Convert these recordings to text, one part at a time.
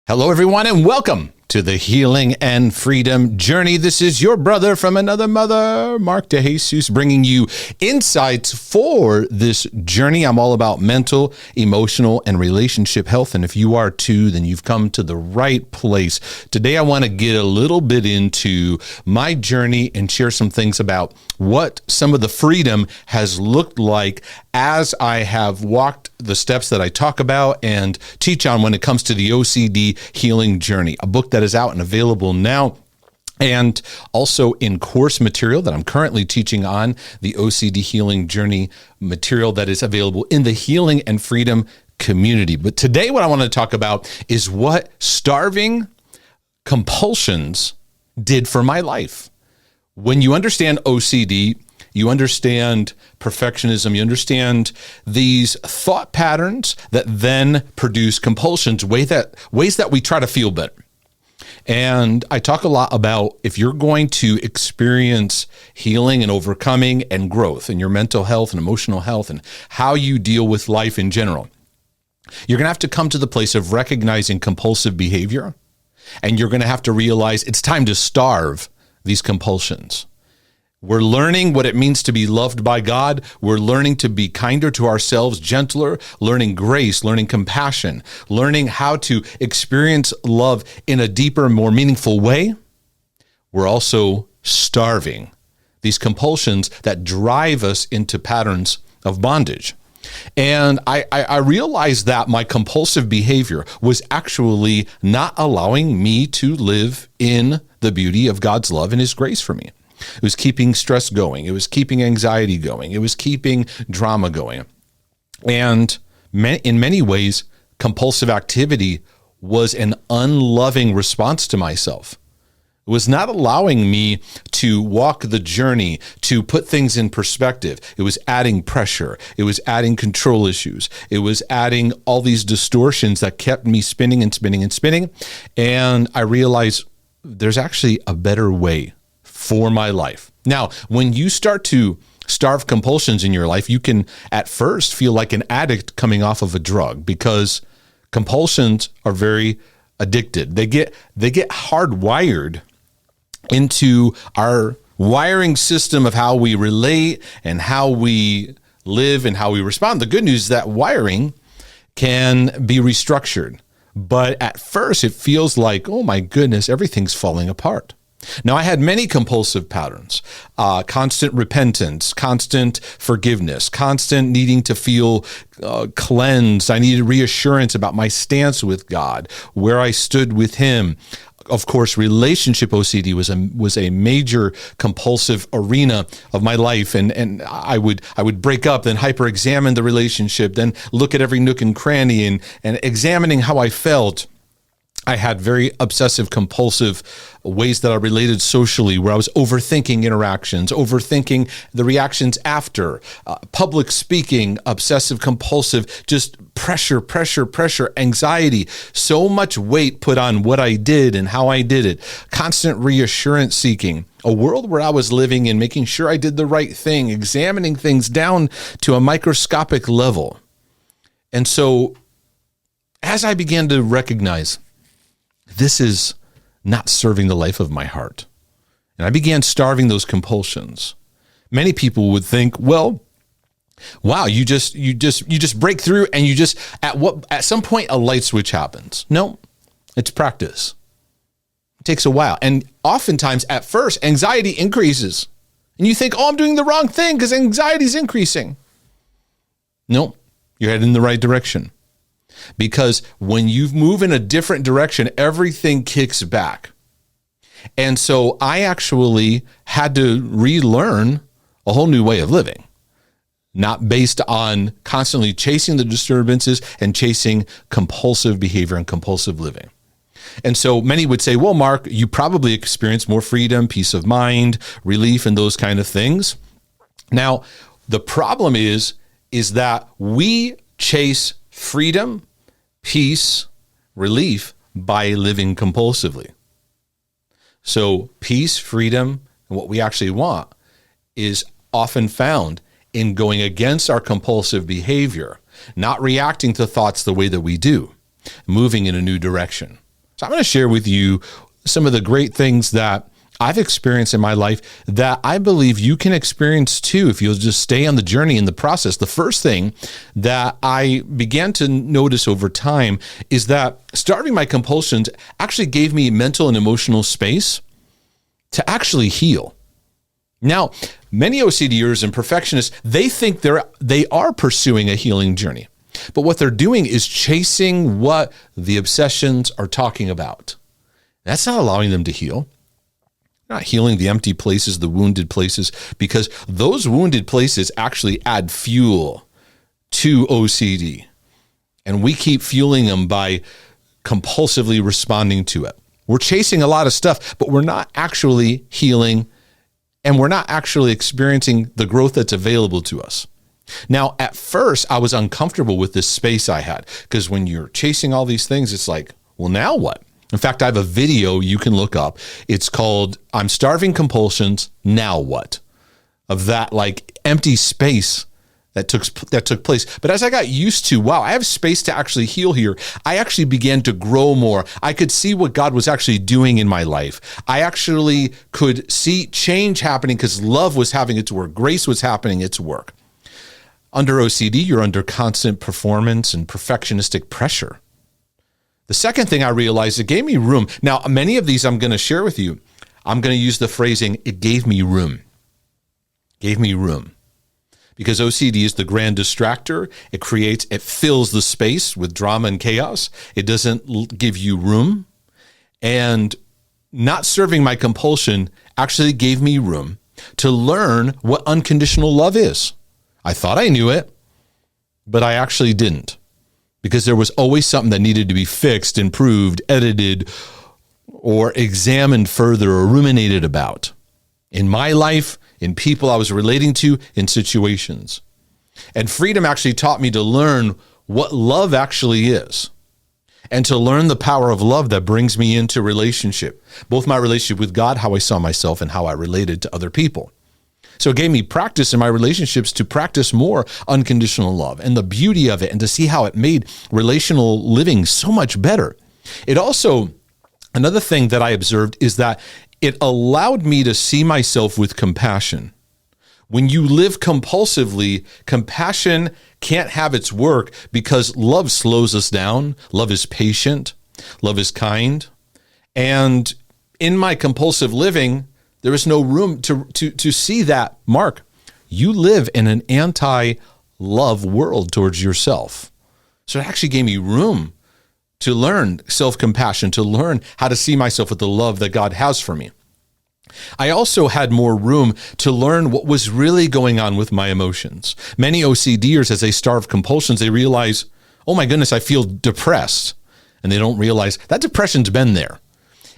Hello, everyone, and welcome to the Healing and Freedom Journey. This is your brother from another mother, Mark DeJesus, bringing you insights for this journey. I'm all about mental, emotional, and relationship health. And if you are too, then you've come to the right place. Today, I want to get a little bit into my journey and share some things about what some of the freedom has looked like as I have walked the steps that I talk about and teach on when it comes to the OCD healing journey, a book that is out and available now, and also in course material that I'm currently teaching on, the OCD healing journey material that is available in the Healing and Freedom community. But today what I want to talk about is what starving compulsions did for my life. When you understand OCD, you understand perfectionism, you understand these thought patterns that then produce compulsions, ways that we try to feel better. And I talk a lot about if you're going to experience healing and overcoming and growth in your mental health and emotional health and how you deal with life in general, you're going to have to come to the place of recognizing compulsive behavior, and you're going to have to realize it's time to starve these compulsions. We're learning what it means to be loved by God. We're learning to be kinder to ourselves, gentler, learning grace, learning compassion, learning how to experience love in a deeper, more meaningful way. We're also starving these compulsions that drive us into patterns of bondage. And I realized that my compulsive behavior was actually not allowing me to live in the beauty of God's love and His grace for me. It was keeping stress going. It was keeping anxiety going. It was keeping drama going. And in many ways, compulsive activity was an unloving response to myself. It was not allowing me to walk the journey, to put things in perspective. It was adding pressure. It was adding control issues. It was adding all these distortions that kept me spinning and spinning and spinning. And I realized there's actually a better way for my life. Now, when you start to starve compulsions in your life, you can at first feel like an addict coming off of a drug because compulsions are very addicted. They get hardwired into our wiring system of how we relate and how we live and how we respond. The good news is that wiring can be restructured, but at first it feels like, oh my goodness, everything's falling apart. Now, I had many compulsive patterns, constant repentance, constant forgiveness, constant needing to feel cleansed. I needed reassurance about my stance with God, where I stood with Him. Of course, relationship OCD was a major compulsive arena of my life, and I would break up, then hyper-examine the relationship, then look at every nook and cranny and examining how I felt. I had very obsessive compulsive ways that I related socially, where I was overthinking interactions, overthinking the reactions after, public speaking, obsessive compulsive, just pressure, anxiety, so much weight put on what I did and how I did it, constant reassurance seeking, a world where I was living in making sure I did the right thing, examining things down to a microscopic level. And so as I began to recognize this is not serving the life of my heart, and I began starving those compulsions, many people would think, well, wow, you just break through and you just, at some point a light switch happens. No, it's practice. It takes a while. And oftentimes at first anxiety increases and you think, oh, I'm doing the wrong thing because anxiety is increasing. No, you're heading in the right direction. Because when you move in a different direction, everything kicks back. And so I actually had to relearn a whole new way of living, not based on constantly chasing the disturbances and chasing compulsive behavior and compulsive living. And so many would say, well, Mark, you probably experience more freedom, peace of mind, relief, and those kind of things. Now, the problem is that we chase freedom, peace, relief by living compulsively. So peace, freedom, and what we actually want is often found in going against our compulsive behavior, not reacting to thoughts the way that we do, moving in a new direction. So I'm going to share with you some of the great things that I've experienced in my life that I believe you can experience too if you'll just stay on the journey in the process. The first thing that I began to notice over time is that starving my compulsions actually gave me mental and emotional space to actually heal. Now, many OCDers and perfectionists, they think they are pursuing a healing journey, but what they're doing is chasing what the obsessions are talking about. That's not allowing them to heal. Not healing the empty places, the wounded places, because those wounded places actually add fuel to OCD. And we keep fueling them by compulsively responding to it. We're chasing a lot of stuff, but we're not actually healing, and we're not actually experiencing the growth that's available to us. Now, at first, I was uncomfortable with this space I had, because when you're chasing all these things, it's like, well, now what? In fact, I have a video you can look up. It's called I'm Starving Compulsions, Now What? Of that like empty space that took place. But as I got used to, wow, I have space to actually heal here, I actually began to grow more. I could see what God was actually doing in my life. I actually could see change happening because love was having its work. Grace was happening its work. Under OCD, you're under constant performance and perfectionistic pressure. The second thing I realized, it gave me room. Now, many of these I'm going to share with you. I'm going to use the phrasing, it gave me room. Gave me room. Because OCD is the grand distractor. It fills the space with drama and chaos. It doesn't give you room. And not serving my compulsion actually gave me room to learn what unconditional love is. I thought I knew it, but I actually didn't. Because there was always something that needed to be fixed, improved, edited, or examined further or ruminated about in my life, in people I was relating to, in situations. And freedom actually taught me to learn what love actually is and to learn the power of love that brings me into relationship, both my relationship with God, how I saw myself, and how I related to other people. So it gave me practice in my relationships to practice more unconditional love and the beauty of it and to see how it made relational living so much better. It also, another thing that I observed is that it allowed me to see myself with compassion. When you live compulsively, compassion can't have its work because love slows us down. Love is patient. Love is kind. And in my compulsive living, there is no room to see that, Mark, you live in an anti-love world towards yourself. So it actually gave me room to learn self-compassion, to learn how to see myself with the love that God has for me. I also had more room to learn what was really going on with my emotions. Many OCDers, as they starve compulsions, they realize, oh my goodness, I feel depressed. And they don't realize that depression's been there.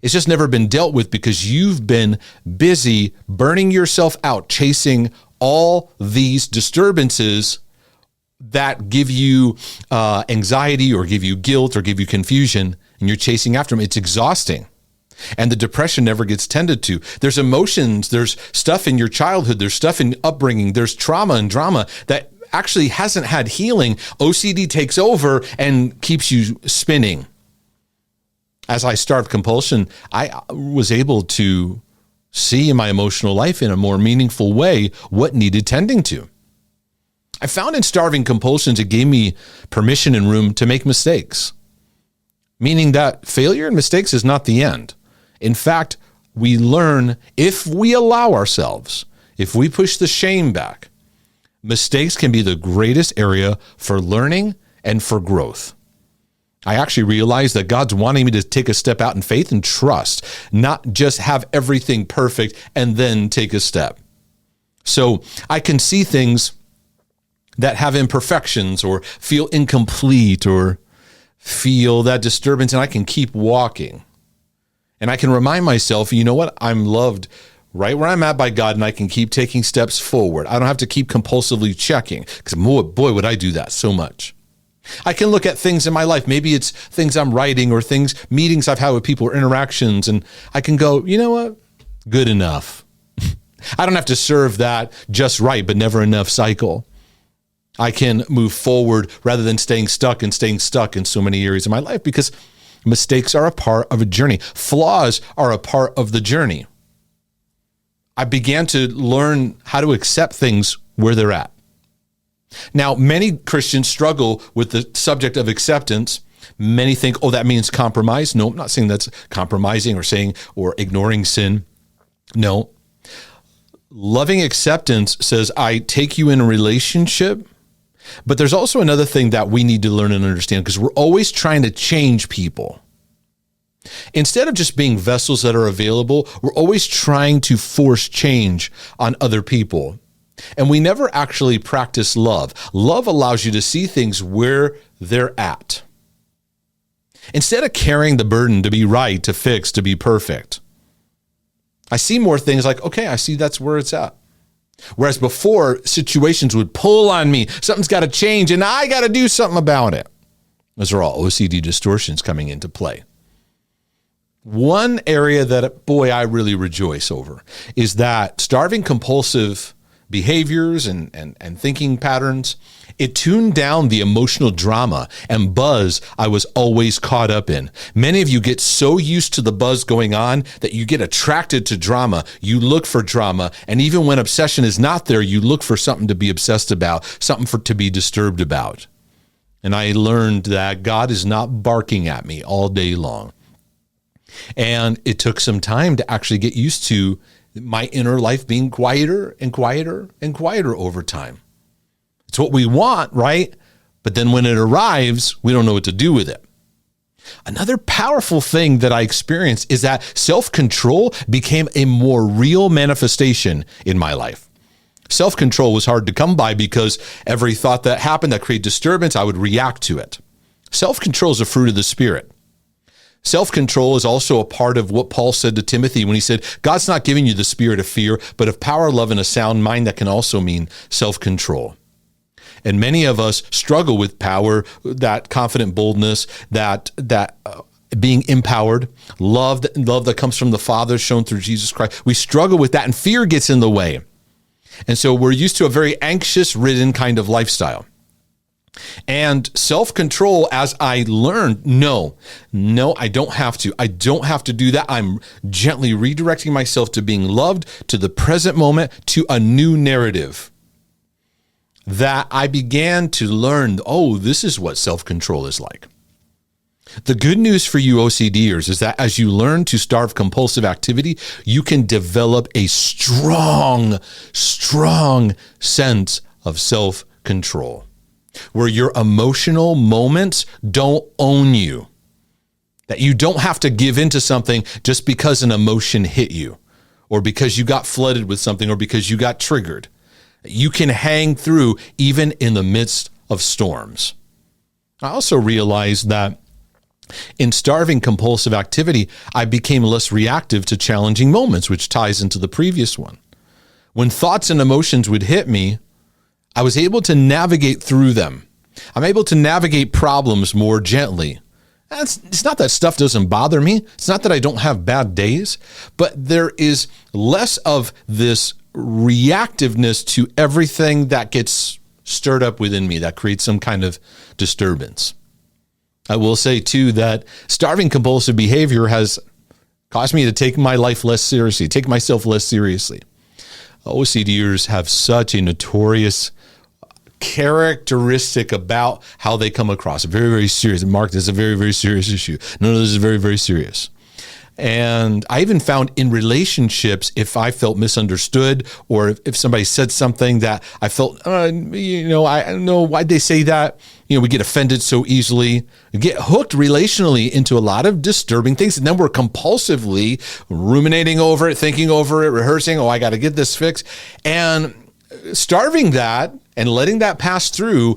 It's just never been dealt with because you've been busy burning yourself out, chasing all these disturbances that give you anxiety or give you guilt or give you confusion, and you're chasing after them. It's exhausting. And the depression never gets tended to. There's emotions, there's stuff in your childhood, there's stuff in upbringing, there's trauma and drama that actually hasn't had healing. OCD takes over and keeps you spinning. As I starved compulsion, I was able to see in my emotional life in a more meaningful way what needed tending to. I found in starving compulsions, it gave me permission and room to make mistakes, meaning that failure and mistakes is not the end. In fact, we learn if we allow ourselves, if we push the shame back, mistakes can be the greatest area for learning and for growth. I actually realized that God's wanting me to take a step out in faith and trust, not just have everything perfect and then take a step. So I can see things that have imperfections or feel incomplete or feel that disturbance, and I can keep walking. And I can remind myself, you know what? I'm loved right where I'm at by God, and I can keep taking steps forward. I don't have to keep compulsively checking, because boy, would I do that so much. I can look at things in my life. Maybe it's things I'm writing or meetings I've had with people or interactions, and I can go, you know what? Good enough. I don't have to serve that just right, but never enough cycle. I can move forward rather than staying stuck in so many areas of my life, because Mistakes are a part of a journey. Flaws are a part of the journey. I began to learn how to accept things where they're at. Now, many Christians struggle with the subject of acceptance. Many think, oh, that means compromise. No, I'm not saying that's compromising or ignoring sin. No. Loving acceptance says, I take you in a relationship, but there's also another thing that we need to learn and understand, because we're always trying to change people. Instead of just being vessels that are available, we're always trying to force change on other people. And we never actually practice love. Love allows you to see things where they're at. Instead of carrying the burden to be right, to fix, to be perfect, I see more things like, okay, I see that's where it's at. Whereas before, situations would pull on me. Something's got to change, and I got to do something about it. Those are all OCD distortions coming into play. One area that, boy, I really rejoice over is that starving compulsive behaviors and thinking patterns, it tuned down the emotional drama and buzz I was always caught up in. Many of you get so used to the buzz going on that you get attracted to drama. You look for drama. And even when obsession is not there, you look for something to be obsessed about, something to be disturbed about. And I learned that God is not barking at me all day long. And it took some time to actually get used to my inner life being quieter and quieter and quieter over time. It's what we want, right? But then when it arrives, we don't know what to do with it. Another powerful thing that I experienced is that self-control became a more real manifestation in my life. Self-control was hard to come by because every thought that happened that created disturbance, I would react to it. Self-control is a fruit of the Spirit. Self-control is also a part of what Paul said to Timothy when he said, God's not giving you the spirit of fear, but of power, love, and a sound mind. That can also mean self-control. And many of us struggle with power, that confident boldness, that being empowered, love that comes from the Father shown through Jesus Christ. We struggle with that, and fear gets in the way. And so we're used to a very anxious-ridden kind of lifestyle. And self-control, as I learned, no, I don't have to. I don't have to do that. I'm gently redirecting myself to being loved, to the present moment, to a new narrative. That I began to learn, oh, this is what self-control is like. The good news for you OCDers is that as you learn to starve compulsive activity, you can develop a strong sense of self-control, where your emotional moments don't own you, that you don't have to give into something just because an emotion hit you, or because you got flooded with something, or because you got triggered. You can hang through even in the midst of storms. I also realized that in starving compulsive activity, I became less reactive to challenging moments, which ties into the previous one. When thoughts and emotions would hit me, I was able to navigate through them. I'm able to navigate problems more gently. It's not that stuff doesn't bother me. It's not that I don't have bad days, but there is less of this reactiveness to everything that gets stirred up within me that creates some kind of disturbance. I will say too that starving compulsive behavior has caused me to take my life less seriously, take myself less seriously. OCDers have such a notorious characteristic about how they come across. Very, very serious. Mark, this is a very, very serious issue. No, this is very, very serious. And I even found in relationships, if I felt misunderstood, or if somebody said something that I felt, I don't know, why'd they say that? We get offended so easily. We get hooked relationally into a lot of disturbing things. And then we're compulsively ruminating over it, thinking over it, rehearsing, I got to get this fixed. And starving that and letting that pass through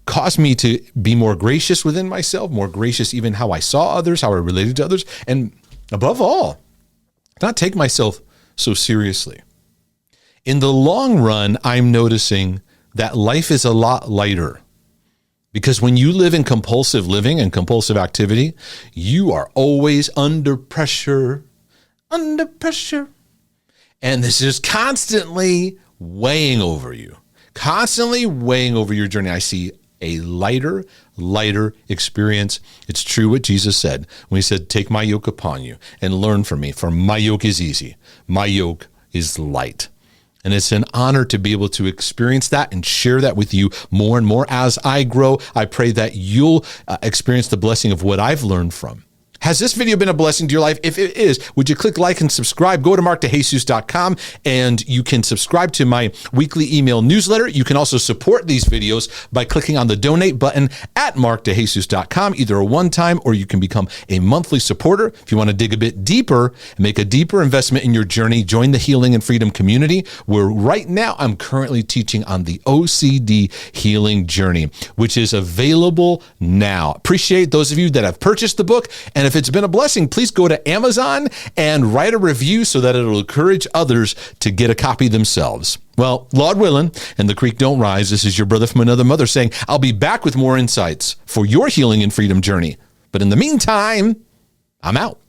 caused me to be more gracious within myself, more gracious even how I saw others, how I related to others, and above all, not take myself so seriously. In the long run, I'm noticing that life is a lot lighter, because when you live in compulsive living and compulsive activity, you are always under pressure. And this is constantly weighing over you, constantly weighing over your journey. I see a lighter experience. It's true what Jesus said when he said, take my yoke upon you and learn from me, for my yoke is easy. My yoke is light. And it's an honor to be able to experience that and share that with you more and more. As I grow, I pray that you'll experience the blessing of what I've learned from. Has this video been a blessing to your life? If it is, would you click like and subscribe? Go to markdejesus.com and you can subscribe to my weekly email newsletter. You can also support these videos by clicking on the donate button at markdejesus.com, either a one-time or you can become a monthly supporter. If you want to dig a bit deeper and make a deeper investment in your journey, join the Healing and Freedom community, where right now I'm currently teaching on the OCD healing journey, which is available now. Appreciate those of you that have purchased the book. And if it's been a blessing, please go to Amazon and write a review so that it'll encourage others to get a copy themselves. Well, Lord willing, and the creek don't rise, this is your brother from another mother saying, I'll be back with more insights for your healing and freedom journey. But in the meantime, I'm out.